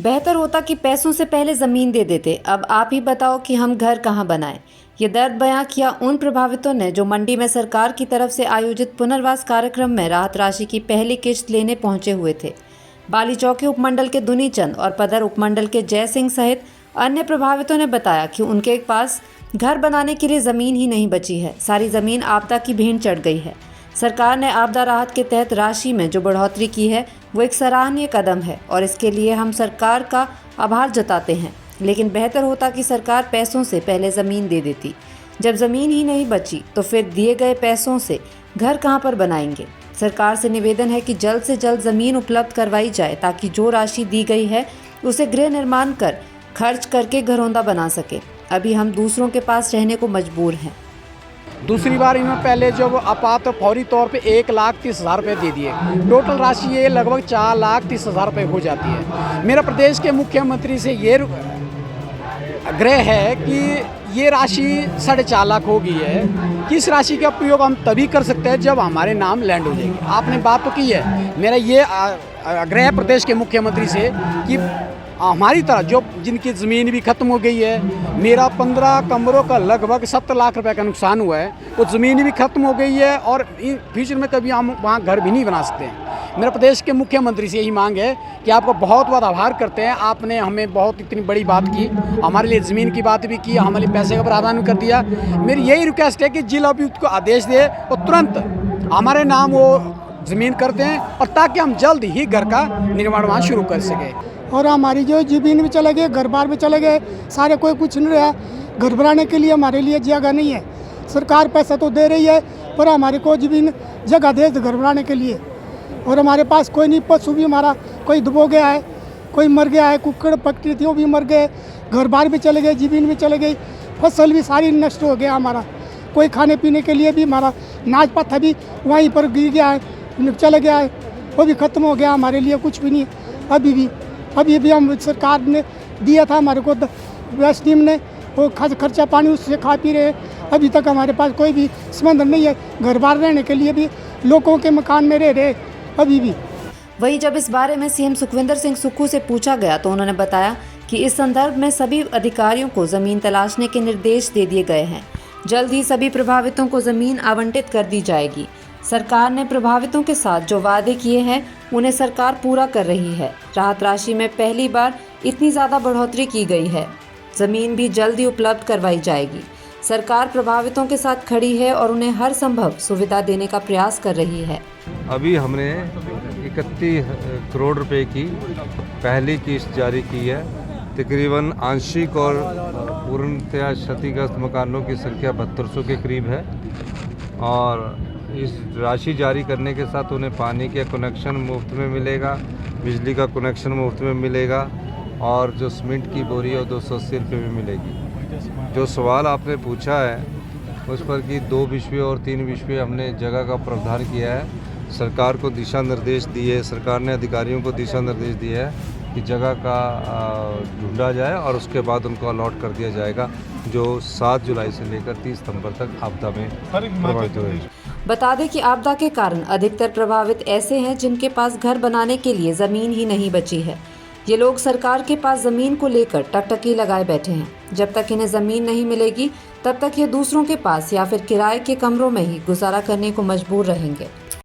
बेहतर होता कि पैसों से पहले ज़मीन दे देते। अब आप ही बताओ कि हम घर कहाँ बनाएं। ये दर्द बयां किया उन प्रभावितों ने जो मंडी में सरकार की तरफ से आयोजित पुनर्वास कार्यक्रम में राहत राशि की पहली किश्त लेने पहुंचे हुए थे। बाली चौकी उपमंडल के दुनीचंद और पदर उपमंडल के जय सिंह सहित अन्य प्रभावितों ने बताया कि उनके पास घर बनाने के लिए ज़मीन ही नहीं बची है। सारी ज़मीन आपदा की भेंट चढ़ गई है। सरकार ने आपदा राहत के तहत राशि में जो बढ़ोतरी की है वो एक सराहनीय कदम है और इसके लिए हम सरकार का आभार जताते हैं। लेकिन बेहतर होता कि सरकार पैसों से पहले ज़मीन दे देती। जब ज़मीन ही नहीं बची तो फिर दिए गए पैसों से घर कहां पर बनाएंगे। सरकार से निवेदन है कि जल्द से जल्द ज़मीन उपलब्ध करवाई जाए ताकि जो राशि दी गई है उसे गृह निर्माण कर खर्च करके घरौंदा बना सके। अभी हम दूसरों के पास रहने को मजबूर हैं। दूसरी बार इन्होंने पहले जब आपात फौरी तौर पे 1,30,000 रुपये दे दिए। टोटल राशि ये लगभग 4,30,000 रुपये हो जाती है। मेरा प्रदेश के मुख्यमंत्री से ये आग्रह है कि ये राशि 4.5 लाख हो गई है कि इस राशि का प्रयोग हम तभी कर सकते हैं जब हमारे नाम लैंड हो जाएगी। आपने बात तो की है। मेरा ये आग्रह है प्रदेश के मुख्यमंत्री से कि हमारी तरह जो जिनकी ज़मीन भी ख़त्म हो गई है, मेरा 15 कमरों का लगभग 70 लाख रुपए का नुकसान हुआ है, वो ज़मीन भी ख़त्म हो गई है और फ्यूचर में कभी हम वहाँ घर भी नहीं बना सकते हैं। मेरा प्रदेश के मुख्यमंत्री से यही मांग है कि आपका बहुत बहुत आभार करते हैं। आपने हमें बहुत इतनी बड़ी बात की, हमारे लिए ज़मीन की बात भी की, हमारे लिए पैसे का प्रावधान भी कर दिया। मेरी यही रिक्वेस्ट है कि जिला उपायुक्त को आदेश दे और तुरंत हमारे नाम वो ज़मीन कर दें और ताकि हम जल्द ही घर का निर्माण वहाँ शुरू कर सकें। और हमारी जो ज़मीन भी चले गए, घर बार भी चले गए, सारे कोई कुछ नहीं रहा। घर बनाने के लिए हमारे लिए जगह नहीं है। सरकार पैसा तो दे रही है पर हमारे को ज़मीन जगह दे घर बनाने के लिए। और हमारे पास कोई नहीं, पशु भी हमारा कोई डुबो गया है, कोई मर गया है, कुक्कड़ पकड़ी थी वो भी मर गए, घर बार भी चले गए, ज़मीन भी चले गई, फसल भी सारी नष्ट हो गया हमारा। कोई खाने पीने के लिए भी हमारा नाच पाथा भी वहीं पर गिर गया है, चले गया है, वो भी ख़त्म हो गया। हमारे लिए कुछ भी नहीं है। अभी भी हम सरकार ने दिया था हमारे को स्कीम ने, वो खर्चा पानी उससे खा पी रहे। अभी तक हमारे पास कोई भी संबंध नहीं है। घर बार रहने के लिए भी लोगों के मकान में रह रहे अभी भी। वहीं जब इस बारे में सीएम सुखविंदर सिंह सुक्खू से पूछा गया तो उन्होंने बताया कि इस संदर्भ में सभी अधिकारियों को ज़मीन तलाशने के निर्देश दे दिए गए हैं। जल्द ही सभी प्रभावितों को ज़मीन आवंटित कर दी जाएगी। सरकार ने प्रभावितों के साथ जो वादे किए हैं उन्हें सरकार पूरा कर रही है। राहत राशि में पहली बार इतनी ज़्यादा बढ़ोतरी की गई है। ज़मीन भी जल्द ही उपलब्ध करवाई जाएगी। सरकार प्रभावितों के साथ खड़ी है और उन्हें हर संभव सुविधा देने का प्रयास कर रही है। अभी हमने 31 करोड़ रुपए की पहली किस्त जारी की है। तकरीबन आंशिक और पूर्णतया क्षतिग्रस्त मकानों की संख्या 7200 के करीब है और इस राशि जारी करने के साथ उन्हें पानी के कनेक्शन मुफ्त में मिलेगा, बिजली का कनेक्शन मुफ्त में मिलेगा और जो सीमेंट की बोरी है वो 280 रुपये में मिलेगी। जो सवाल आपने पूछा है उस पर कि 2 बिस्वे और 3 बिस्वे हमने जगह का प्रावधान किया है। सरकार को दिशा निर्देश दिए, सरकार ने अधिकारियों को दिशा निर्देश दिए है कि जगह का ढूंढा जाए और उसके बाद उनको अलॉट कर दिया जाएगा, जो 7 जुलाई से लेकर 30 सितंबर तक आपदा में प्रभावित हुए। बता दें कि आपदा के कारण अधिकतर प्रभावित ऐसे हैं जिनके पास घर बनाने के लिए ज़मीन ही नहीं बची है। ये लोग सरकार के पास ज़मीन को लेकर टकटकी लगाए बैठे हैं। जब तक इन्हें ज़मीन नहीं मिलेगी तब तक ये दूसरों के पास या फिर किराए के कमरों में ही गुजारा करने को मजबूर रहेंगे।